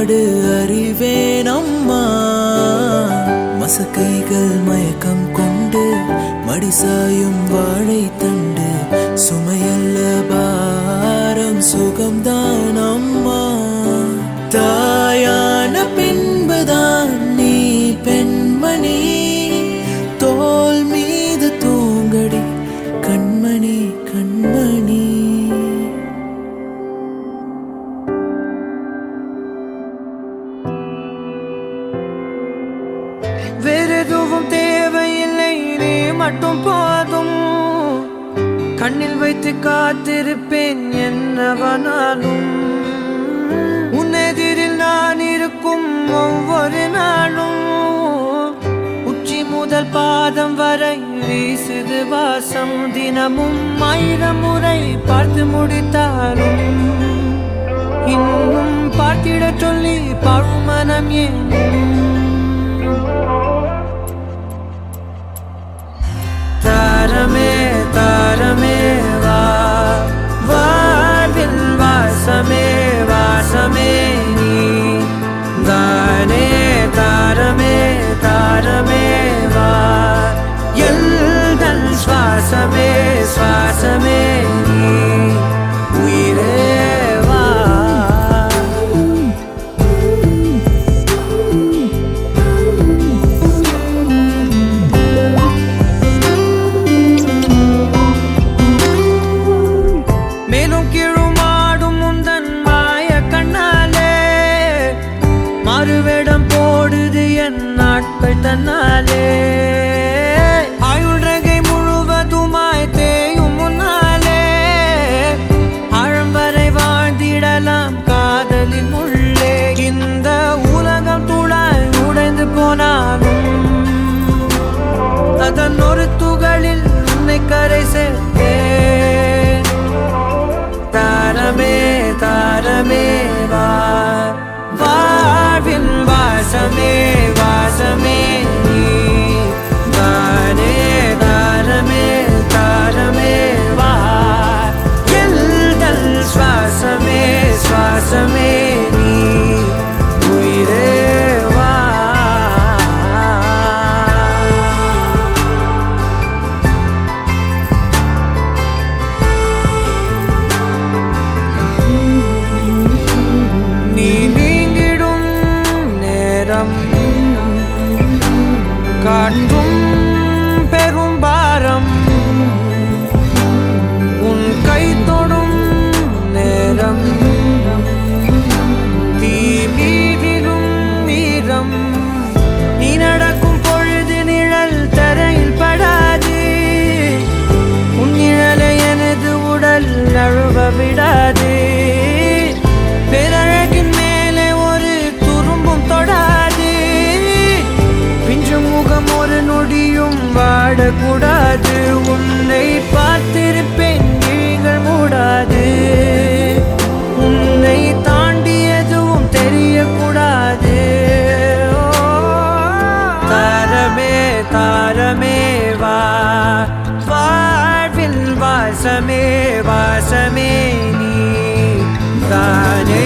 பாடு அறிவேன் அம்மா. மசக்கைகள் மயக்கம் கொண்டு மடிசாயும் வாழை தண்டு சுமையல்ல பாரம் சுகம்தான் அம்மா. தாயான பின்புதான் நீ பெண்மணி, தோல் மீது தூங்கடி கண்மணி கண்மணி. வேறெதுவும் தேவையில்லை, நீ மட்டும் போதும். கண்ணில் வைத்து காத்திருப்பேன் என்னவனாலும். உன்னெதிரில் நான் இருக்கும் ஒவ்வொரு நாளும். உச்சி முதல் பாதம் வரை வீசுது வாசம். தினமும் 1000 முறை பார்த்து முடித்தாலும் இன்னும் பார்த்திட சொல்லி பழுமனம் ஏன். தாரமே தாரமே வா, வாழ்வில் வாசமே வாசமே நீ தானே. தாரமே தாரமே வா, எல்தல் சுவாசமே சுவாசமே நீ உயிரே வா. மேலும் கீழுமாடும் முந்தன் மாய கண்ணாலே மாறுவேடம் போடுது என் நாட்கள் தன்னாலே. ஆயுள் ரகை முழுவதுமாய் தேயும் முன்னாலே ஆழம் வரை வாழ்ந்திடலாம் காதலின் உள்ளே. இந்த உலகம் துளாய் உடைந்து போனாலும் அதன் ஒரு துகளில் உன்னை கரை சேர்த்தேன். தாரமே தாரமே வா, வாழ்வின் வாசமே வாசமே நீ தானே. தாரமே தாரமே வா, எல்தல் சுவாசமே சுவாசமே நீ உயிரே வா. நீ நீங்கிடும் நேரம் காட்டும் பெரும் பாரம். உன் கை தொடும் நேரம் தீ மீதிலும் மீறம். நீ நடக்கும் பொழுது நிழல் தரையில் படாது. உன் நிழலை எனது உடல் நழுவ விடாது. பேரழகின் மேலே ஒரு துரும்பும் தொடாது. பிஞ்சு முகம் ஒரு நொடியும் வாடக்கூடாது. உன்னை பார்த்திருப்பேன் விழிகள் மூடாது. உன்னை தாண்டி எதுவும் தெரியக்கூடாது. தாரமே தாரமே வா, வாழ்வில் வாசமே வாசமே நீ தானே.